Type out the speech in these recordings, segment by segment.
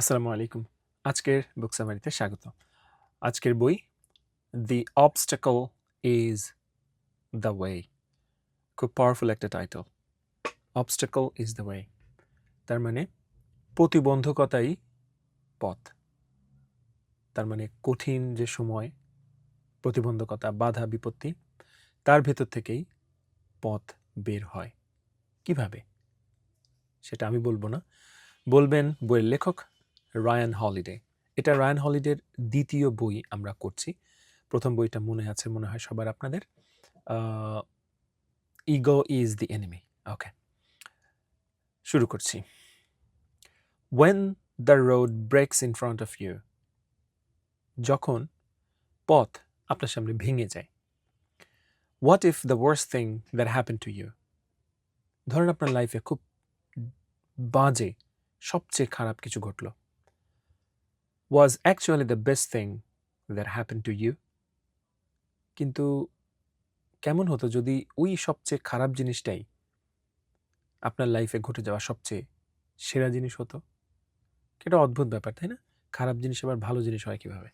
আসসালামু আলাইকুম। আজকের বুক সামারিতে স্বাগত। আজকের বই "The Obstacle is the Way"। খুব পাওয়ারফুল একটা title. "Obstacle is the way", তার মানে প্রতিবন্ধকতাই পথ। তার মানে কঠিন যে সময়, প্রতিবন্ধকতা, বাধা, বিপত্তি, তার ভেতর থেকেই পথ বের হয়। কিভাবে? সেটা আমি বলবো না, বলবেন বইয়ের লেখক রায়ান হলিডে। এটা রায়ান হলিডের দ্বিতীয় বই আমরা করছি। প্রথম বইটা মনে আছে মনে হয় সবার আপনাদের, ইগো ইজ দি এনিমি। ওকে, শুরু করছি। When the road breaks in front of you, যখন পথ আপনার সামনে ভেঙে যায়। What if the worst thing that happened to you, ধরেন আপনার লাইফে খুব বাজে, সবচেয়ে খারাপ কিছু ঘটল, was actually the best thing that happened to you, কিন্তু কেমন হতো যদি ওই সবচেয়ে খারাপ জিনিসটাই আপনার লাইফে ঘটে যাওয়া সবচেয়ে সেরা জিনিস হতো? এটা অদ্ভুত ব্যাপার, তাই না? খারাপ জিনিস আবার ভালো জিনিস হয় কিভাবে?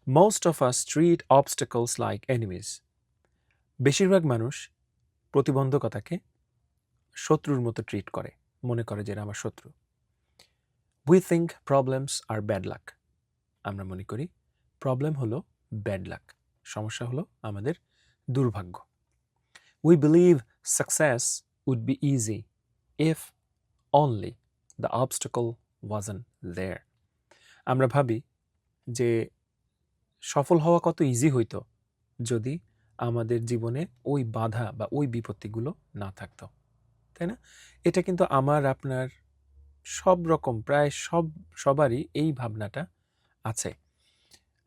Most of us treat obstacles like enemies. বেশিরভাগ মানুষ প্রতিবন্ধকতাকে শত্রুর মতো ট্রিট করে, মনে করে যে এরা আমার শত্রু। We think problems are bad luck. আমরা মনে করি প্রবলেম হলো ব্যাড লাক, সমস্যা হলো আমাদের দুর্ভাগ্য। We believe success would be easy if only the obstacle wasn't there. আমরা ভাবি যে সফল হওয়া কত ইজি হইতো যদি আমাদের জীবনে ওই বাধা বা ওই বিপত্তিগুলো না থাকতো, তাই না? এটা কিন্তু আমার আপনার সব রকম প্রায় সবারই এই ভাবনাটা আছে।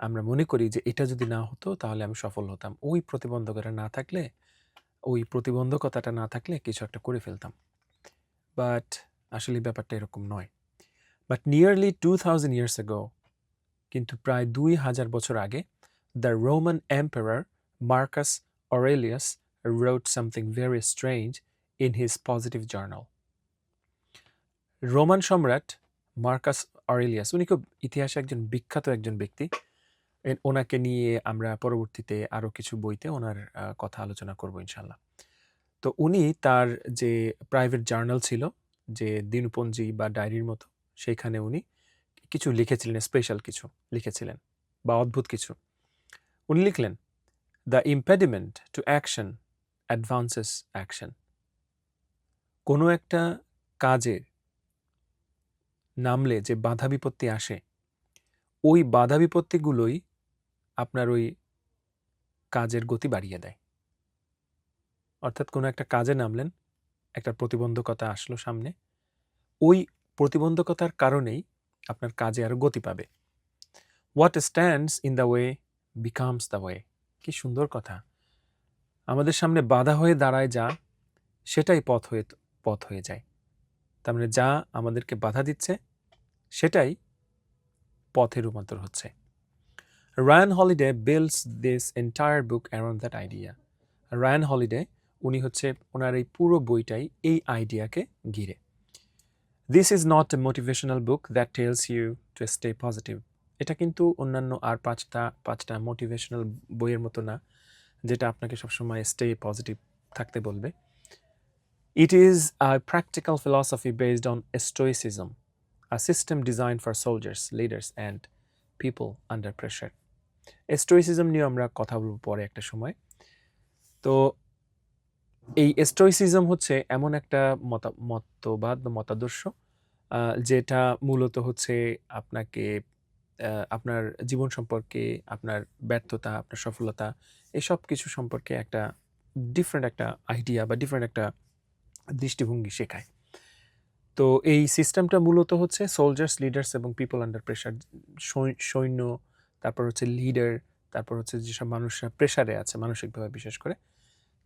আমরা মনে করি যে এটা যদি না হতো তাহলে আমি সফল হতাম, ওই প্রতিবন্ধকতাটা না থাকলে কিছু একটা করে ফেলতাম। বাট আসলে ব্যাপারটা এরকম নয়। বাট নিয়ারলি 2000 years ago, কিন্তু প্রায় 2000 বছর আগে, the Roman emperor Marcus Aurelius wrote something very strange in his positive journal. Roman সম্রাট মার্কাস অরেলিয়াস, উনি খুব ইতিহাসে একজন বিখ্যাত একজন ব্যক্তি। ওনাকে নিয়ে আমরা পরবর্তীতে আরও কিছু বইতে ওনার কথা আলোচনা করব ইনশাল্লাহ। তো উনি তার যে প্রাইভেট জার্নাল ছিল, যে দিনপঞ্জি বা ডায়েরির মতো, সেইখানে উনি কিছু লিখেছিলেন, স্পেশাল কিছু লিখেছিলেন বা অদ্ভুত কিছু। উনি লিখলেন, the impediment to action advances action. কোনো একটা কাজে নামলে যে বাধা বিপত্তি আসে, ওই বাধা বিপত্তিগুলোই আপনার ওই কাজের গতি বাড়িয়ে দেয়। অর্থাৎ কোনো একটা কাজে নামলেন, একটা প্রতিবন্ধকতা আসলো সামনে, ওই প্রতিবন্ধকতার কারণেই আপনার কাজে আরও গতি পাবে। What stands in the way becomes the way. কি সুন্দর কথা! আমাদের সামনে বাধা হয়ে দাঁড়ায় যা, সেটাই পথ হয়ে যায়। তার মানে যা আমাদেরকে বাধা দিচ্ছে সেটাই পথে রূপান্তর হচ্ছে। Ryan Holiday builds this entire book around that idea. Ryan Holiday উনি হচ্ছে ওনার এই পুরো বইটাই এই আইডিয়াকে ঘিরে। This is not a motivational book that tells you to stay positive. এটা কিন্তু অন্যান্য আর পাঁচটা মোটিভেশনাল বইয়ের মতো না, যেটা আপনাকে সবসময় স্টে পজিটিভ থাকতে বলবে। It is a practical philosophy based on stoicism, a system designed for soldiers, leaders and people under pressure. Stoicism নিয়ে আমরা কথা বলবো পরে একটা সময়। তো এই স্টোইসিজম হচ্ছে এমন একটা মতবাদ বা মতাদর্শ, যেটা মূলত হচ্ছে আপনাকে আপনার জীবন সম্পর্কে, আপনার ব্যর্থতা, আপনার সফলতা, এসব কিছু সম্পর্কে একটা ডিফারেন্ট একটা আইডিয়া বা ডিফারেন্ট একটা দৃষ্টিভঙ্গি শেখায়। তো এই সিস্টেমটা মূলত হচ্ছে সোলজার্স, লিডার্স এবং পিপল আন্ডার প্রেশার। সৈন্য, তারপর হচ্ছে লিডার, তারপর হচ্ছে যেসব মানুষরা প্রেশারে আছে মানসিকভাবে বিশেষ করে,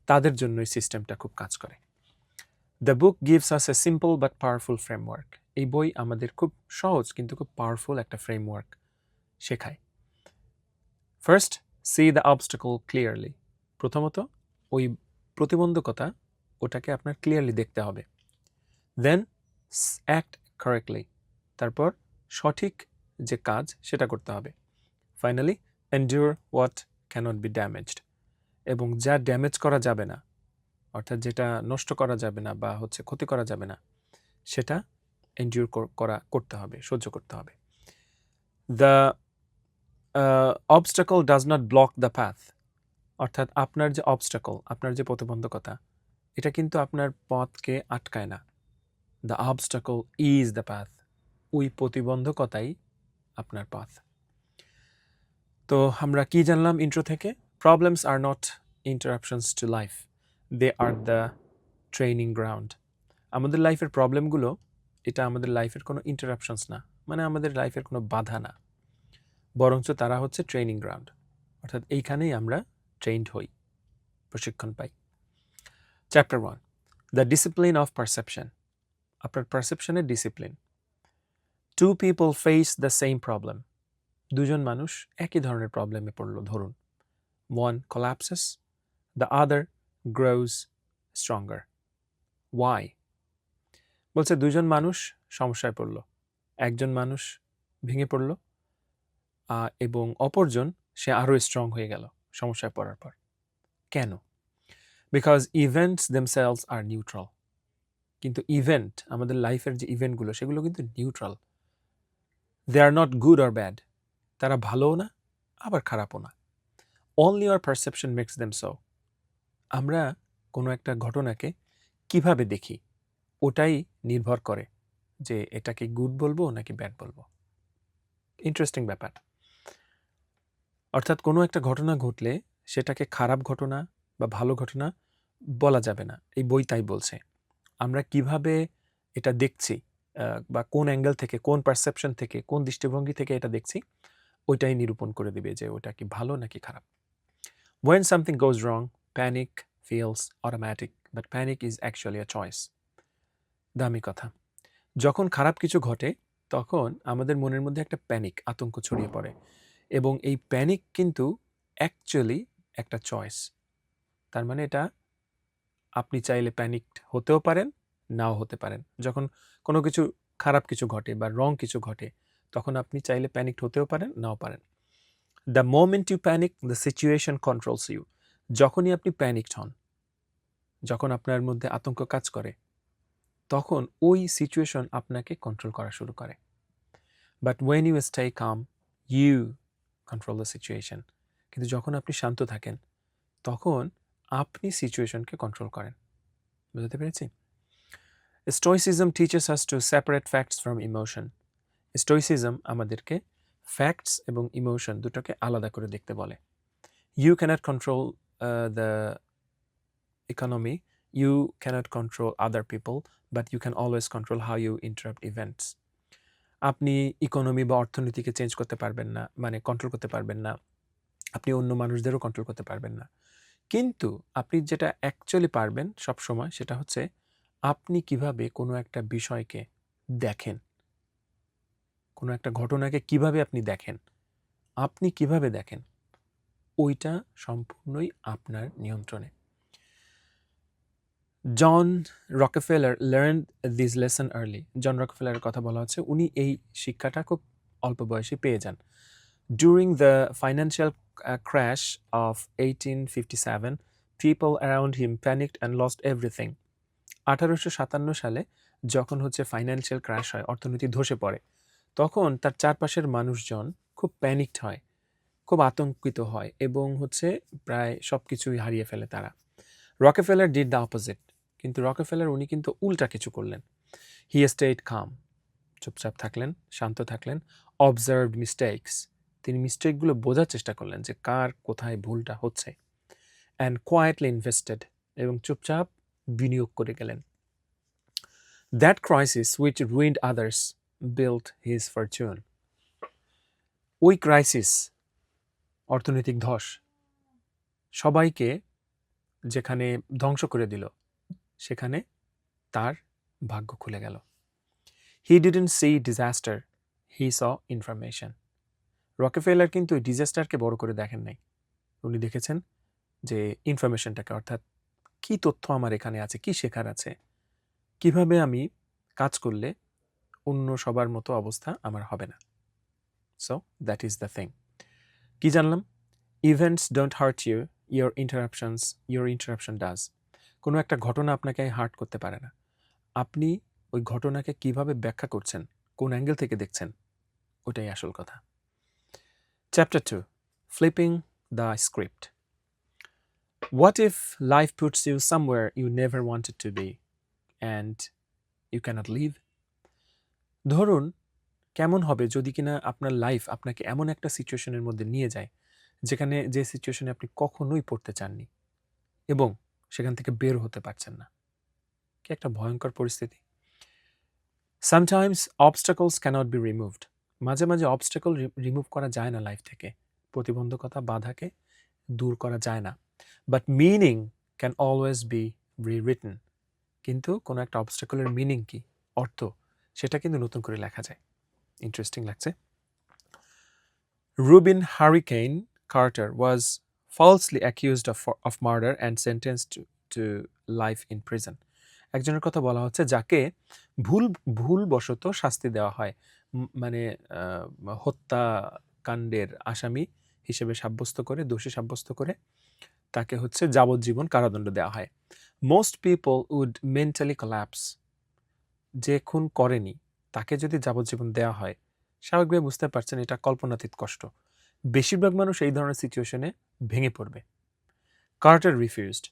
তাদের জন্য এই সিস্টেমটা খুব কাজ করে। The book gives us a simple but powerful framework. এই বই আমাদের খুব সহজ কিন্তু খুব পাওয়ারফুল একটা ফ্রেমওয়ার্ক শেখায়। First, see the obstacle clearly. প্রথমত ওই প্রতিবন্ধকতা, ওটাকে আপনার ক্লিয়ারলি দেখতে হবে। Then act correctly. তারপর সঠিক যে কাজ সেটা করতে হবে। Finally, endure what can't be damaged, এবং যা ড্যামেজ করা যাবে না, অর্থাৎ যেটা নষ্ট করা যাবে না বা ক্ষতি করা যাবে না, সেটা এন্ডিউর করতে হবে, সহ্য করতে হবে। The obstacle does not block the path, অর্থাৎ আপনার যে অবস্টাকল, আপনার যে প্রতিবন্ধকতা, এটা কিন্তু আপনার পথকে আটকায় না। The obstacle is the path, ওই প্রতিবন্ধকতাই আপনার পাথ। তো আমরা কি জানলাম ইন্ট্রো থেকে? Problems are not interruptions to life, they are the training ground. আমাদের লাইফের প্রবলেমগুলো, এটা আমাদের লাইফের কোনো ইন্টারাপশনস না, মানে আমাদের লাইফের কোনো বাধা না, বরঞ্চ তারা হচ্ছে ট্রেনিং গ্রাউন্ড, অর্থাৎ এইখানেই আমরা ট্রেন্ড হই, প্রশিক্ষণ পাই। Chapter 1, the discipline of perception. আপনার পারসেপশনের discipline. 2 people face the same problem. দুজন মানুষ একই ধরনের প্রবলেমে পড়লো, ধরুন। One collapses, the other grows stronger. Why? বলছে দুজন মানুষ সমস্যায় পড়লো, একজন মানুষ ভেঙে পড়লো এবং অপরজন সে আরও স্ট্রং হয়ে গেল সমস্যায় পড়ার পর। কেন? Because events themselves are neutral. কিন্তু ইভেন্ট, আমাদের লাইফের যে ইভেন্টগুলো, সেগুলো কিন্তু neutral. They are not good or bad, তারা ভালোও না আবার খারাপও না। Only our perception makes them so. আমরা কোনো একটা ঘটনাকে কিভাবে দেখি, ওটাই নির্ভর করে যে এটাকে গুড বলবো নাকি ব্যাড বলবো। ইন্টারেস্টিং ব্যাপার। অর্থাৎ কোনো একটা ঘটনা ঘটলে সেটাকে খারাপ ঘটনা বা ভালো ঘটনা বলা যাবে না, এই বই তাই বলছে। আমরা কিভাবে এটা দেখছি বা কোন অ্যাঙ্গেল থেকে, কোন পারসেপশন থেকে, কোন দৃষ্টিভঙ্গি থেকে এটা দেখছি, ওইটাই নিরূপণ করে দিবে যে ওটা কি ভালো নাকি খারাপ। When something goes wrong, panic feels automatic, but panic is actually a choice. দামি কথা। যখন খারাপ কিছু ঘটে, তখন আমাদের মনের মধ্যে একটা প্যানিক, আতঙ্ক ছড়িয়ে পড়ে, এবং এই প্যানিক কিন্তু অ্যাকচুয়ালি একটা চয়েস। তার মানে এটা আপনি চাইলে প্যানিকড হতেও পারেন, নাও হতে পারেন। যখন কোনো কিছু খারাপ কিছু ঘটে বা রং কিছু ঘটে, তখন আপনি চাইলে প্যানিকড হতেও পারেন, নাও পারেন। The moment you panic, the situation controls you. যখনই আপনি প্যানিকড হন, যখন আপনার মধ্যে আতঙ্ক কাজ করে, তখন ওই সিচুয়েশন আপনাকে কন্ট্রোল করা শুরু করে। But when you stay calm, you control the situation. কিন্তু যখন আপনি শান্ত থাকেন, তখন আপনি সিচুয়েশনকে কন্ট্রোল করেন। বুঝতে পেরেছি? Stoicism teaches us to separate facts from emotion. Stoicism আমাদেরকে ফ্যাক্টস এবং ইমোশন দুটোকে আলাদা করে দেখতে বলে। You can't control the economy, you cannot control other people, but you can always control how you interrupt events. আপনি ইকোনমি বা অর্থনীতিকে চেঞ্জ করতে পারবেন না, মানে কন্ট্রোল করতে পারবেন না। আপনি অন্য মানুষদেরও কন্ট্রোল করতে পারবেন না। কিন্তু আপনি যেটা অ্যাকচুয়ালি পারবেন সবসময়, সেটা হচ্ছে আপনি কিভাবে কোনো একটা বিষয়কে দেখেন, কোনো একটা ঘটনাকে কিভাবে আপনি দেখেন, আপনি কিভাবে দেখেন, ওইটা সম্পূর্ণই আপনার নিয়ন্ত্রণে। John Rockefeller learn this lesson early. John রকফেলারের কথা বলা হচ্ছে, উনি এই শিক্ষাটা খুব অল্প বয়সে পেয়ে যান। During the financial crash of 1857, people around him panicked and lost everything. 1857 সালে যখন ফাইন্যান্সিয়াল ক্র্যাশ হয়, অর্থনীতি ধসে পড়ে, তখন তার চারপাশের মানুষজন খুব প্যানিকড হয়, খুব আতঙ্কিত হয়, এবং প্রায় সব কিছুই হারিয়ে ফেলে তারা। Rockefeller did the opposite. কিন্তু রকফেলার উনি কিন্তু উল্টা কিছু করলেন। হি স্টেড কাম, চুপচাপ থাকলেন, শান্ত থাকলেন। অবজার্ভড মিস্টেকস, তিনি মিস্টেকগুলো বোঝার চেষ্টা করলেন যে কার কোথায় ভুলটা হচ্ছে। অ্যান্ড কোয়াইটলি ইনভেস্টেড, এবং চুপচাপ বিনিয়োগ করে গেলেন। That crisis which ruined others built his Fortune. ওই ক্রাইসিস, অর্থনৈতিক ধস, সবাইকে যেখানে ধ্বংস করে দিল, সেখানে তার ভাগ্য খুলে গেল। He didn't see disaster, he saw information. Rockefeller কিন্তু ডিজাস্টারকে বড় করে দেখেন নাই, উনি দেখেছেন যে ইনফরমেশনটাকে, অর্থাৎ কি তথ্য আমার এখানে আছে, কি শেখার আছে, কিভাবে আমি কাজ করলে অন্য সবার মতো অবস্থা আমার হবে না। So that is the thing. কি জানলাম? Events don't hurt you, your interruption does. কোনো একটা ঘটনা আপনাকে হার্ট করতে পারে না। আপনি ওই ঘটনাকে কিভাবে ব্যাখ্যা করছেন, কোন অ্যাঙ্গেল থেকে দেখছেন, ওটাই আসল কথা। Chapter 2, flipping the script. What if life puts you somewhere you never wanted to be and you cannot leave? ধরুন কেমন হবে যদি কিনা আপনার লাইফ আপনাকে এমন একটা সিচুয়েশনের মধ্যে নিয়ে যায় যে সিচুয়েশনে আপনি কখনোই পড়তে চাননি এবং সেখান থেকে বের হতে পারছেন না। কি একটা ভয়ঙ্কর পরিস্থিতি। Sometimes obstacles cannot be removed. মাঝে মাঝে অবস্টাকল রিমুভ করা যায় না লাইফ থেকে, প্রতিবন্ধকতা বাধাকে দূর করা যায় না। But meaning can always be রিরিটেন। কিন্তু কোনো একটা অবস্টাকলের মিনিং কি, অর্থ, সেটা কিন্তু নতুন করে লেখা যায়। ইন্টারেস্টিং লাগছে। Rubin Hurricane Carter was falsely accused of murder and sentenced to life in prison. একজনের কথা বলা হচ্ছে যাকে ভুলবশত শাস্তি দেওয়া হয়, মানে হত্যাকাণ্ডের আসামি হিসেবে দোষী সাব্যস্ত করে তাকে হচ্ছে যাবজ্জীবন কারাদণ্ড দেওয়া হয়। Most people would mentally collapse. যে খুন করেনি তাকে যদি যাবজ্জীবন দেওয়া হয়, স্বাভাবিকভাবে বুঝতে পারছেন এটা কল্পনাতীত কষ্ট। বেশিরভাগ মানুষ এই ধরনের সিচুয়েশনে ভেঙে পড়বে। কার্টার রিফিউজড,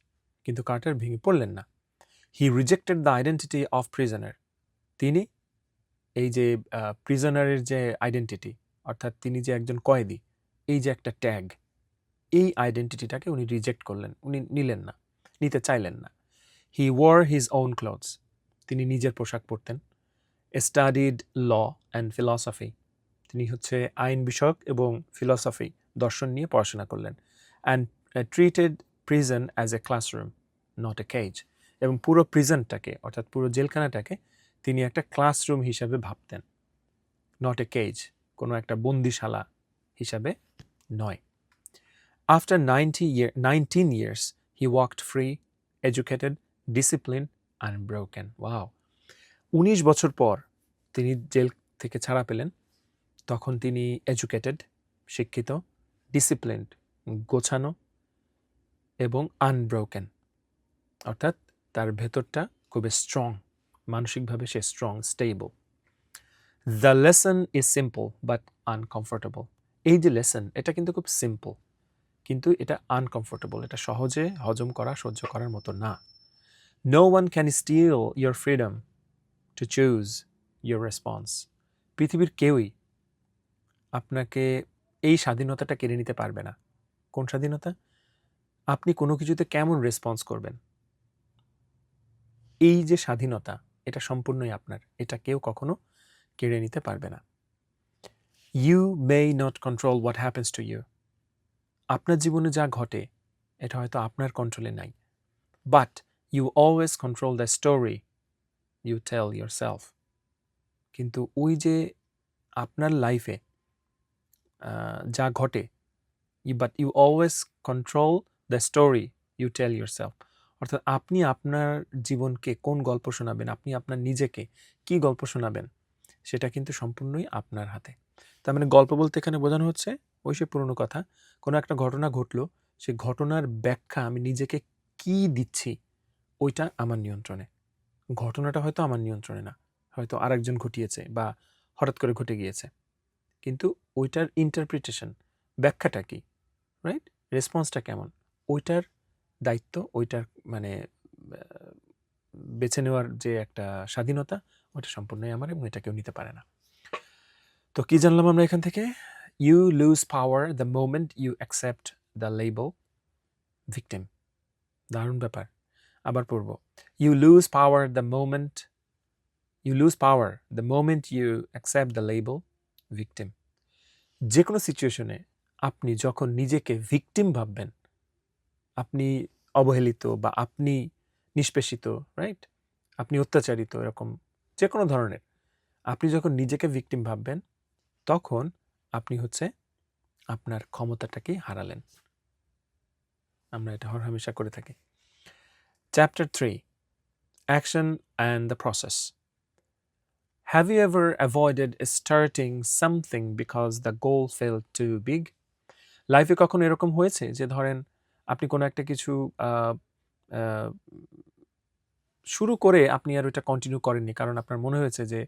কিন্তু কার্টার ভেঙে পড়লেন না। He rejected the identity of prisoner. তিনি এই যে প্রিজনারের যে আইডেন্টিটি, অর্থাৎ তিনি যে একজন কয়েদি, এই যে একটা ট্যাগ, এই আইডেন্টিটিটাকে উনি রিজেক্ট করলেন, উনি নিতে চাইলেন না। He wore his own clothes. তিনি নিজের পোশাক পরতেন। Studied law and philosophy. তিনি হচ্ছে আইন বিষয়ক এবং ফিলসফি, দর্শন নিয়ে পড়াশোনা করলেন। And treated prison as a classroom, not a cage. এবং পুরো প্রিজনটাকে, অর্থাৎ পুরো জেলখানাটাকে তিনি একটা ক্লাসরুম হিসাবে ভাবতেন, নট এ কেজ, কোনো একটা বন্দিশালা হিসাবে নয়। After 19 years he walked free, educated, disciplined, unbroken. Wow! 19 বছর পর তিনি জেল থেকে ছাড়া পেলেন। তখন তিনি এডুকেটেড, শিক্ষিত, ডিসিপ্লিনড, গোছানো, এবং আনব্রোকেন, অর্থাৎ তার ভেতরটা খুবই স্ট্রং, মানসিকভাবে সে strong, stable. The lesson is simple but uncomfortable. এই যে লেসন, এটা কিন্তু খুব সিম্পল, কিন্তু এটা আনকমফোর্টেবল, এটা সহজে হজম করা, সহ্য করার মতো না। No one can steal your freedom to choose your response. পৃথিবীর কেউই আপনাকে এই স্বাধীনতাটা কেড়ে নিতে পারবে না। কোন স্বাধীনতা? আপনি কোনো কিছুতে কেমন রেসপন্স করবেন, এই যে স্বাধীনতা, এটা সম্পূর্ণই আপনার, এটা কেউ কখনো কেড়ে নিতে পারবে না। You may not control what happens to you. আপনার জীবনে যা ঘটে এটা হয়তো আপনার কন্ট্রোলে নাই, but you always control the story you tell yourself. কিন্তু ওই যে আপনার লাইফে যা ঘটে, but you always control the story you tell yourself. অর্থাৎ আপনি আপনার জীবনকে কোন গল্প শোনাবেন, আপনি আপনার নিজেকে কি গল্প শোনাবেন, সেটা কিন্তু সম্পূর্ণই আপনার হাতে। তার মানে গল্প বলতে এখানে বোঝানো হচ্ছে ওই সে পুরনো কথা, কোনো একটা ঘটনা ঘটলো, সেই ঘটনার ব্যাখ্যা আমি নিজেকে কি দিচ্ছি, ওইটা আমার নিয়ন্ত্রণে। ঘটনাটা হয়তো আমার নিয়ন্ত্রণে না, হয়তো আরেকজন ঘটিয়েছে বা হঠাৎ করে ঘটে গিয়েছে, কিন্তু ওইটার ইন্টারপ্রিটেশন, ব্যাখ্যাটা কি, রাইট, রেসপন্সটা কেমন, ওইটার দায়িত্ব, ওইটার মানে বেছে নেওয়ার যে একটা স্বাধীনতা, ওইটা সম্পূর্ণই আমার, এবং এটা কেউ নিতে পারে না। তো কি জানলাম আমরা এখান থেকে? You lose power the moment you accept the label victim. দারুণ ব্যাপার, আবার পড়ব। You lose power the moment you accept the label victim. যে কোনো সিচুয়েশনে আপনি যখন নিজেকে ভিকটিম ভাববেন, আপনি অবহেলিত বা আপনি নিষ্পেষিত, রাইট, আপনি অত্যাচারিত, এরকম যে কোনো ধরনের, আপনি যখন নিজেকে ভিকটিম ভাববেন, তখন আপনি হচ্ছে আপনার ক্ষমতাটাকেই হারালেন। আমরা এটা হরহামেশা করে থাকি। Chapter 3, action and the process. Have you ever avoided starting something because the goal felt too big? লাইফে কখনো এরকম হয়েছে যে ধরেন আপনি কোনো একটা কিছু আহ, আহ, শুরু করে আপনি আর ওটা কন্টিনিউ করেননি কারণ আপনার মনে হয়েছে যে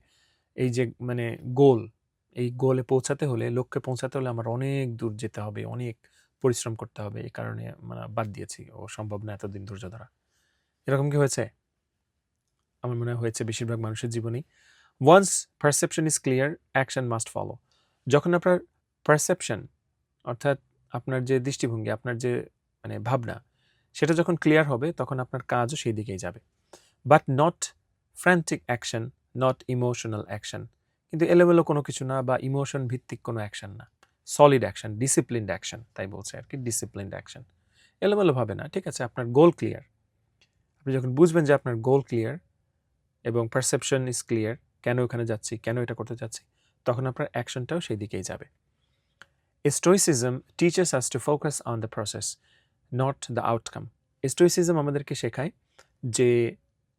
এই যে মানে গোল, এই গোলে পৌঁছাতে হলে, লক্ষ্যে পৌঁছাতে হলে আমার অনেক দূর যেতে হবে, অনেক পরিশ্রম করতে হবে, এই কারণে মানে বাদ দিয়েছি, ও সম্ভব না এতদিন ধৈর্য ধরা। এরকম কি হয়েছে? আমার মনে হয় হয়েছে বেশিরভাগ মানুষের জীবনেই। Once perception is clear, action must follow. যখন আপনার পারসেপশন, অর্থাৎ আপনার যে দৃষ্টিভঙ্গি, আপনার যে মানে ভাবনা, সেটা যখন ক্লিয়ার হবে তখন আপনার কাজও সেই দিকেই যাবে। But not frantic action, not emotional action. কিন্তু এলোমেলো কোনো কিছু না বা ইমোশন ভিত্তিক কোনো অ্যাকশন না, সলিড অ্যাকশন, ডিসিপ্লিনড অ্যাকশন, তাই বলছে আর কি, ডিসিপ্লিনড অ্যাকশন। এলোমেলো ভাবে না, ঠিক আছে? আপনার গোল ক্লিয়ার। আপনি যখন বুঝবেন যে আপনার গোল ক্লিয়ার এবং পারসেপশন ইজ ক্লিয়ার, কেন ওখানে যাচ্ছি, কেন এটা করতে যাচ্ছি, তখন আপনার অ্যাকশনটাও সেই দিকেই যাবে। Stoicism teaches us to focus on the process, not the outcome. Stoicism আমাদেরকে শেখায় যে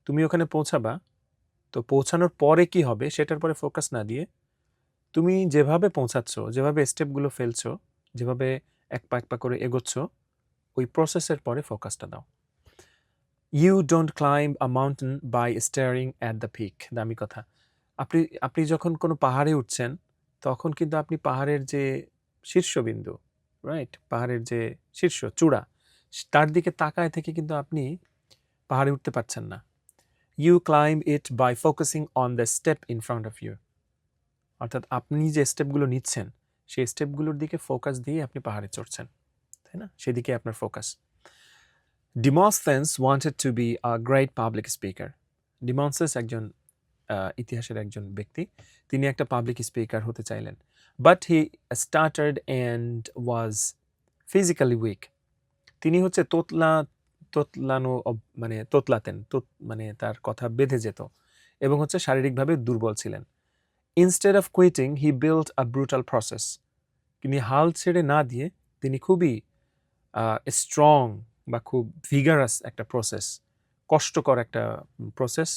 তুমি ওখানে পৌঁছাবা, তো পৌঁছানোর পরে কি হবে সেটার পরে ফোকাস না দিয়ে তুমি যেভাবে পৌঁছাচ্ছ, যেভাবে স্টেপগুলো ফেলছো, যেভাবে এক পা এক পা করে এগোচ্ছ, ওই প্রসেসের পরে ফোকাসটা দাও। You don't climb a mountain by staring at the peak. দামি কথা। আপনি আপনি যখন কোনো পাহাড়ে উঠছেন তখন কিন্তু আপনি পাহাড়ের যে শীর্ষবিন্দু, রাইট, পাহাড়ের যে শীর্ষ চূড়া, তার দিকে তাকায় থেকে কিন্তু আপনি পাহাড়ে উঠতে পারছেন না। You climb it by focusing on the step in front of you. অর্থাৎ আপনি যে স্টেপগুলো নিচ্ছেন সেই স্টেপগুলোর দিকে ফোকাস দিয়ে আপনি পাহাড়ে চড়ছেন, তাই না? সেদিকে আপনার focus. Demosthenes wanted to be a great public speaker. Demosthenes একজন ইতিহাসের একজন ব্যক্তি, তিনি একটা পাবলিক স্পিকার হতে চাইলেন, but he stuttered and was physically weak. তিনি হচ্ছে তোতলানো মানে তোতলাতেন, মানে তার কথা বেঁধে যেত এবং হচ্ছে শারীরিকভাবে দুর্বল ছিলেন। Instead of quitting he build a brutal process. তিনি হাল ছেড়ে না দিয়ে তিনি খুবই স্ট্রং বা খুব ভিগারাস একটা প্রসেস, কষ্টকর একটা প্রসেস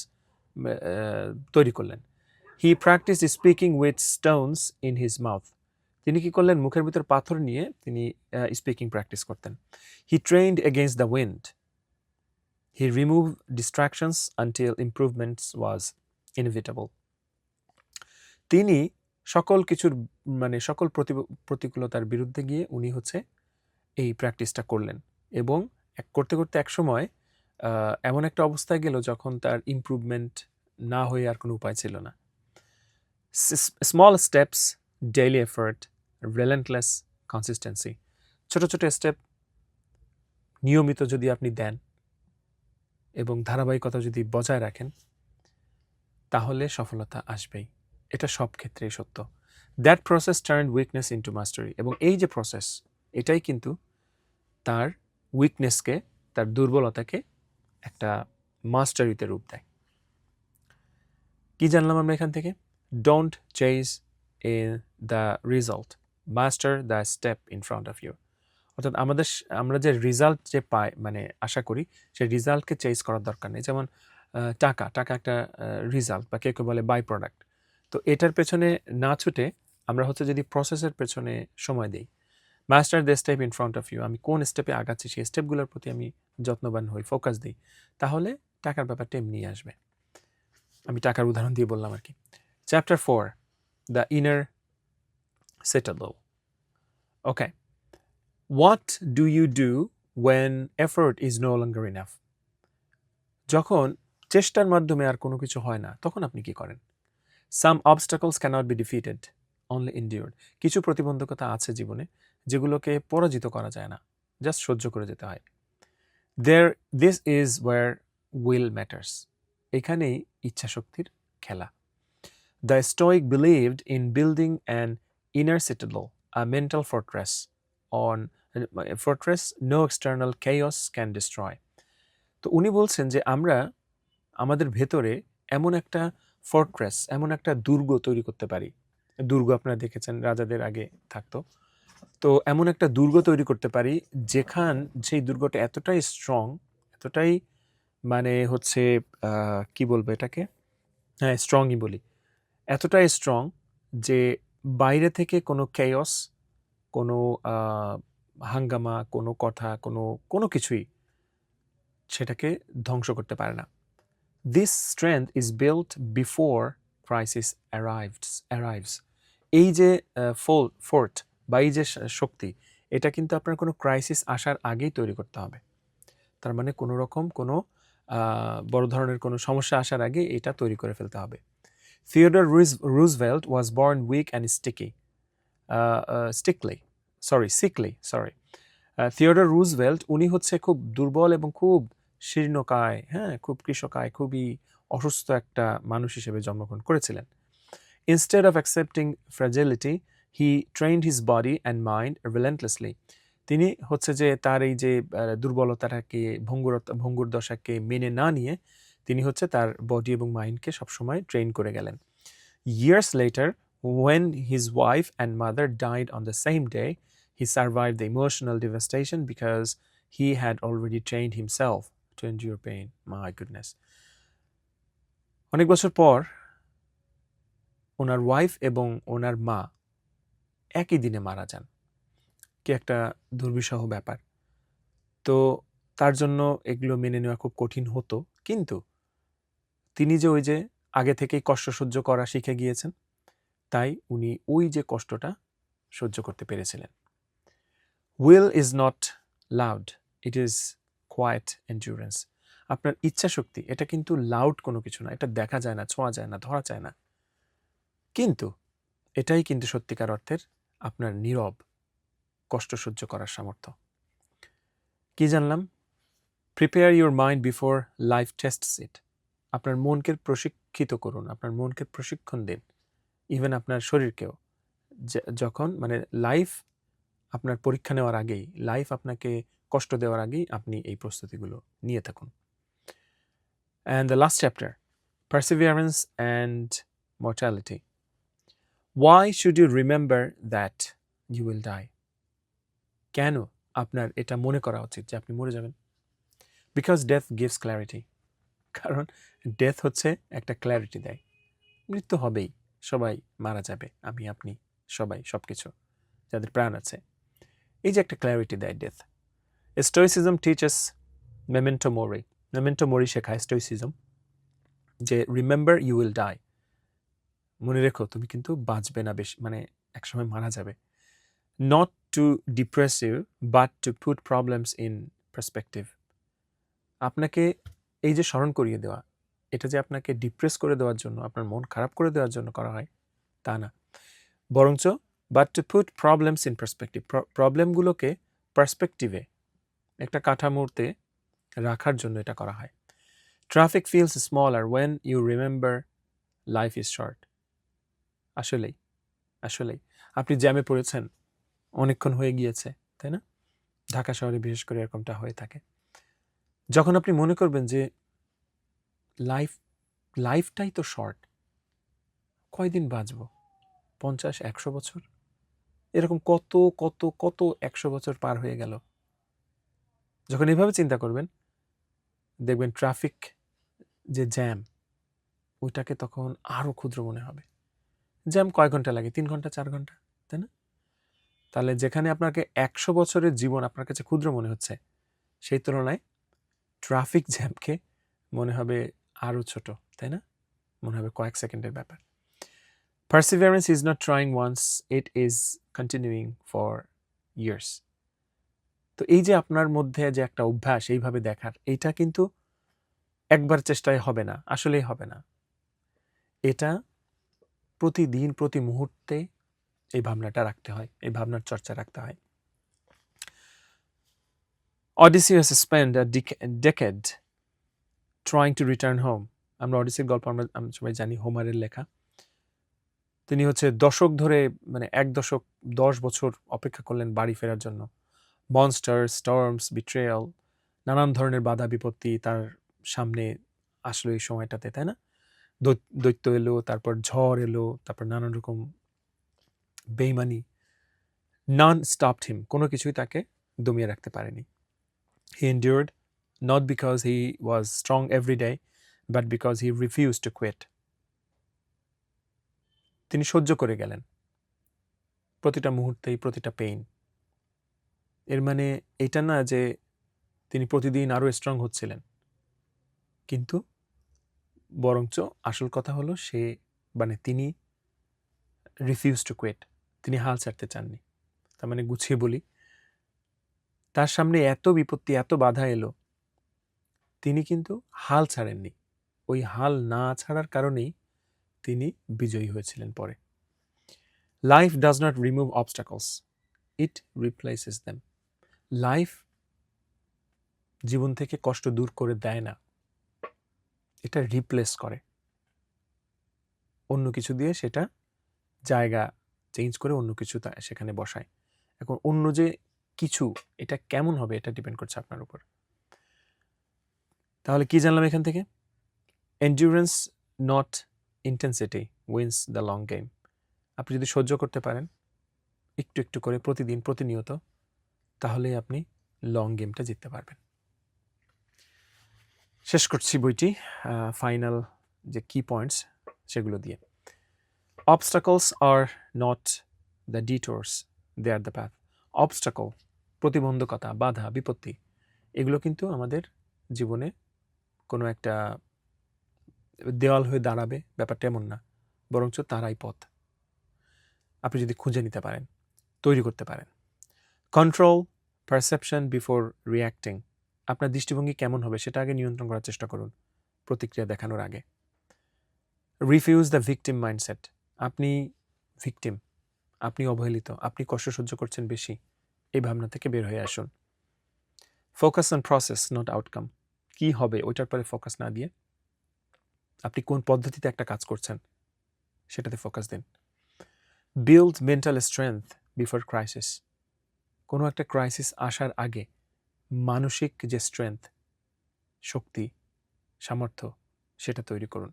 তৈরি করলেন। He practise speaking with stones in his mouth. তিনি কি করলেন? মুখের ভিতর পাথর নিয়ে তিনি স্পিকিং প্র্যাকটিস করতেন। He trained against the wind. He remove distractions until improvements was inevitable. তিনি সকল কিছুর মানে সকল প্রতিকূলতার বিরুদ্ধে গিয়ে উনি হচ্ছে এই প্র্যাকটিসটা করলেন এবং করতে করতে একসময় এমন একটা অবস্থায় গেল যখন তার ইমপ্রুভমেন্ট না হয়ে আর কোনো উপায় ছিল না। Small steps, daily effort, relentless consistency. ছোট ছোট স্টেপ নিয়মিত যদি আপনি দেন এবং ধারাবাহিকতা যদি বজায় রাখেন তাহলে সফলতা আসবেই। এটা সব ক্ষেত্রেই সত্য। That process turn weakness into mastery. এবং এই যে প্রসেস, এটাই কিন্তু তার উইকনেসকে, তার দুর্বলতাকে একটা মাস্টারিতে রূপ দেয়। কি জানলাম আমরা এখান থেকে? Don't chase in the result, master the step in front of you. অর্থাৎ আমরা যে রিজাল্ট যে পাই মানে আশা করি, সেই রিজাল্টকে চেজ করার দরকার নেই। যেমন টাকা একটা রিজাল্ট বা কেউ কেউ বলে বাই প্রোডাক্ট। তো এটার পেছনে না ছুটে আমরা হচ্ছে যদি প্রসেসের পেছনে সময় দিই, master the step in front of you, আমি কোন স্টেপে আগাচ্ছি সেই স্টেপগুলোর প্রতি আমি যত্নবান হই, ফোকাস দিই, তাহলে টাকার ব্যাপারটা এমনি আসবে। আমি টাকার উদাহরণ দিয়ে বললাম আর কি। Chapter 4, the inner citadel. Okay, what do you do when effort is no longer enough? যখন চেষ্টার মাধ্যমে আর কোনো কিছু হয় না তখন আপনি কি করেন? Some obstacles can't be defeated, only endured. কিছু প্রতিবন্ধকতা আছে জীবনে যেগুলোকে পরাজিত করা যায় না, জাস্ট সহ্য করে যেতে হয়। This is where will matters. এখানেই ইচ্ছাশক্তির খেলা। The Stoic believed in building an inner citadel, a mental fortress no external chaos can destroy. তো উনি বলছেন যে আমরা আমাদের ভেতরে এমন একটা ফোর্ট্রেস, এমন একটা দুর্গ তৈরি করতে পারি। দুর্গ আপনারা দেখেছেন রাজাদের আগে থাকতো। তো এমন একটা দুর্গ তৈরি করতে পারি সেই দুর্গটা এতটাই স্ট্রং, এতটাই মানে হচ্ছে কি বলবো এটাকে, হ্যাঁ স্ট্রংই বলি, এতটাই স্ট্রং যে বাইরে থেকে কোনো chaos, কোনো হাঙ্গামা, কোনো কথা, কোনো কিছুই সেটাকে ধ্বংস করতে পারে না। This strength is built before crisis arrives. এই যে ফোর্ট বা এই যে শক্তি, এটা কিন্তু আপনার কোনো ক্রাইসিস আসার আগেই তৈরি করতে হবে। তার মানে কোনো রকম কোনো বড় ধরনের কোনো সমস্যা আসার আগে এটা তৈরি করে ফেলতে হবে। Theodore Roosevelt was born weak and sickly. Theodore Roosevelt উনি হচ্ছে খুব দুর্বল এবং খুব শীর্ণকায়, হ্যাঁ, খুব কৃশকায়, খুবই অসুস্থ একটা মানুষ হিসেবে জন্মগ্রহণ করেছিলেন। Instead of accepting fragility, he trained his body and mind relentlessly. তিনি হচ্ছে যে তার এই যে দুর্বলতাটাকে, ভঙ্গুর দশাকে মেনে না নিয়ে তিনি হচ্ছে তার বডি এবং মাইন্ডকে সবসময় ট্রেন করে গেলেন। Years later, when his wife and mother died on the same day, he survived the emotional devastation because he had already trained himself to endure pain. My goodness. অনেক বছর পর ওনার ওয়াইফ এবং ওনার মা একই দিনে মারা যান। কি একটা দুর্বিষহ ব্যাপার। তো তার জন্য এগুলো মেনে নেওয়া খুব কঠিন হতো, কিন্তু তিনি যে ওই যে আগে থেকেই কষ্ট সহ্য করা শিখে গিয়েছেন, তাই উনি ওই যে কষ্টটা সহ্য করতে পেরেছিলেন। Will is not loud, it is quiet endurance. আপনার ইচ্ছা শক্তি এটা কিন্তু লাউড কোনো কিছু না, এটা দেখা যায় না, ছোঁয়া যায় না, ধরা যায় না, কিন্তু এটাই কিন্তু সত্যিকার অর্থের আপনার নীরব কষ্ট সহ্য করার সামর্থ্য। কি জানলাম? Prepare your mind before life tests it. আপনার মনকে প্রশিক্ষিত করুন, আপনার মনকে প্রশিক্ষণ দিন, ইভেন আপনার শরীরকেও। যখন মানে লাইফ আপনার পরীক্ষা নেওয়ার আগেই, লাইফ আপনাকে কষ্ট দেওয়ার আগেই আপনি এই প্রস্তুতিগুলো নিয়ে থাকুন। And the last chapter, perseverance and mortality. Why should you remember that you will die? কেন আপনার এটা মনে করা উচিত যে আপনি মরে যাবেন? Because death gives clarity. কারণ ডেথ হচ্ছে একটা ক্ল্যারিটি দেয়। মৃত্যু হবেই, সবাই মারা যাবে, আমি আপনি সবাই, সবকিছু যাদের প্রাণ আছে। এই যে একটা ক্ল্যারিটি দেয় death. Stoicism teaches memento mori. Memento mori শেখায় স্টোইসিজম, যে রিমেম্বার ইউ উইল ডাই, মনে রেখো তুমি কিন্তু বাঁচবে না, বেশি মানে একসময় মারা যাবে। Not to depress you but to put problems in perspective. আপনাকে এই যে স্মরণ করিয়ে দেওয়া, এটা যে আপনাকে ডিপ্রেস করে দেওয়ার জন্য, আপনার মন খারাপ করে দেওয়ার জন্য করা হয় তা না, বরঞ্চ but to put problems in perspective, প্রবলেমগুলোকে পার্সপেক্টিভে একটা কাঠামোতে রাখার জন্য এটা করা হয়। Traffic feels smaller when you remember life is short. আসলেই আসলেই আপনি জ্যামে পড়েছেন, অনেকক্ষণ হয়ে গিয়েছে, তাই না? ঢাকা শহরে বিশেষ করে এরকমটা হয়ে থাকে। যখন আপনি মনে করবেন যে লাইফটাই তো শর্ট, কয়দিন বাঁচবো, 50-100 বছর, এরকম কত কত কত 100 বছর পার হয়ে গেল। যখন এভাবে চিন্তা করবেন, দেখবেন ট্রাফিক যে জ্যাম, ওইটাকে তখন আরও ক্ষুদ্র মনে হবে। জ্যাম কয় ঘন্টা লাগে? 3 ঘন্টা 4 ঘন্টা, তাই না? তাহলে যেখানে আপনাকে 100 বছরের জীবন আপনার কাছে ক্ষুদ্র মনে হচ্ছে, সেই তুলনায় ট্রাফিক জ্যামকে মনে হবে আরও ছোট, তাই না? মনে হবে কয়েক সেকেন্ডের ব্যাপার। Perseverance is not trying once, it is continuing for years. তো এই যে আপনার মধ্যে যে একটা অভ্যাস এইভাবে দেখার, এইটা কিন্তু একবার চেষ্টায় হবে না, আসলেই হবে না। এটা প্রতিদিন, প্রতি মুহূর্তে এই ভাবনাটা রাখতে হয়, এই ভাবনার চর্চা রাখতে হয়। Odysseus spent a decade trying to return home. আমরা অডিসির গল্প আমরা সবাই জানি, হোমারের লেখা। তিনি হচ্ছে দশক ধরে, মানে 10 বছর অপেক্ষা করলেন বাড়ি ফেরার জন্য। মনস্টার, স্টর্মস, বিট্রেয়াল, নানান ধরনের বাধা বিপত্তি তার সামনে আসলো এই সময়টাতে, তাই না? দৈত্য এলো, তারপর ঝড় এলো, তারপর নানান রকম বেইমানি। none stopped him, কোনো কিছুই তাকে দমিয়ে রাখতে পারেনি। He endured not because he was strong every day, but because he refused to quit. তিনি সহ্য করে গেলেন প্রতিটা মুহূর্তেই প্রতিটা পেইন। এর মানে এটা না যে তিনি প্রতিদিন আরও স্ট্রং হচ্ছিলেন, কিন্তু বরঞ্চ আসল কথা হলো তিনি রিফিউজ টু কুইট, তিনি হাল ছাড়তে চাননি। তার মানে গুছিয়ে বলি, তার সামনে এত বিপত্তি এত বাধা এলো, তিনি কিন্তু হাল ছাড়েননি। ওই হাল না ছাড়ার কারণেই তিনি বিজয়ী হয়েছিলেন পরে। Life does not remove obstacles, it replaces them. Life জীবন থেকে কষ্ট দূর করে দেয় না, এটা রিপ্লেস করে, অন্য কিছু দিয়ে সেটা জায়গা চেঞ্জ করে অন্য কিছু সেখানে বসায়। এখন অন্য যে কিছু, এটা কেমন হবে এটা ডিপেন্ড করছে আপনার উপর। তাহলে কি জানলাম এখান থেকে? Endurance not intensity wins the long game. আপনি যদি সহ্য করতে পারেন একটু একটু করে প্রতিদিন প্রতিনিয়ত, তাহলে আপনি লং গেমটা জিততে পারবেন। শেষ করছি বইটি ফাইনাল যে কি পয়েন্টস সেগুলো দিয়ে। Obstacles are not the detours, they are the path. Obstacle, প্রতিবন্ধকতা, বাধা, বিপত্তি, এগুলো কিন্তু আমাদের জীবনে কোনো একটা দেওয়াল হয়ে দাঁড়াবে ব্যাপারটা এমন না, বরঞ্চ তারাই পথ। আপনি যদি খুঁজে নিতে পারেন, তৈরি করতে পারেন। Control perception before reacting. আপনার দৃষ্টিভঙ্গি কেমন হবে সেটা আগে নিয়ন্ত্রণ করার চেষ্টা করুন প্রতিক্রিয়া দেখানোর আগে। Refuse the victim mindset. আপনি ভিকটিম, আপনি অবহেলিত, আপনি কষ্ট সহ্য করছেন বেশি, এই ভাবনা থেকে বের হয়ে আসুন। Focus on process not outcome. কি হবে ওইটার পরে ফোকাস না দিয়ে আপনি কোন পদ্ধতিতে একটা কাজ করছেন সেটাতে ফোকাস দিন। Build mental strength before crisis. কোনো একটা ক্রাইসিস আসার আগে মানসিক যে স্ট্রেংথ, শক্তি, সামর্থ্য, সেটা তৈরি করুন।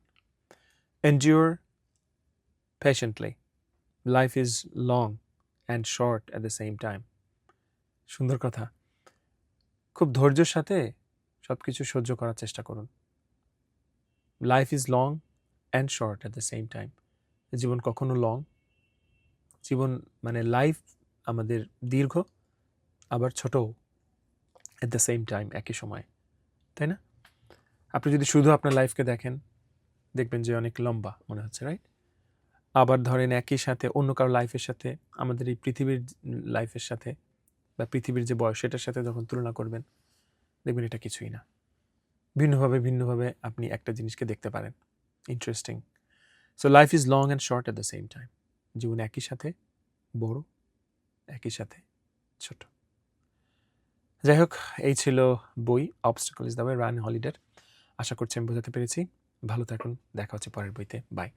Endure patiently, life is long and short at the same time. সুন্দর কথা। খুব ধৈর্যের সাথে সব কিছু সহ্য করার চেষ্টা করুন। Life is long and short at the same time. জীবন কখনো লং, জীবন মানে লাইফ আমাদের দীর্ঘ, আবার ছোটও অ্যাট দ্য সেম টাইম, একই সময়, তাই না? আপনি যদি শুধু আপনার লাইফকে দেখেন, দেখবেন যে অনেক লম্বা মনে হচ্ছে, রাইট? আবার ধরেন একই সাথে অন্য কারো লাইফের সাথে, আমাদের এই পৃথিবীর লাইফের সাথে বা পৃথিবীর যে বয়স সেটার সাথে যখন তুলনা করবেন, দেখবেন এটা কিছুই না। ভিন্নভাবে আপনি একটা জিনিসকে দেখতে পারেন। Interesting. So life is long and short at the same time. জীবন একই সাথে বড়, একই সাথে ছোট। যাই হোক, এই ছিল বই obstacle is the way, Ryan হলিডের। আশা করছি আমি বোঝাতে পেরেছি। ভালো থাকুন, দেখা হচ্ছে পরের বইতে। বাই।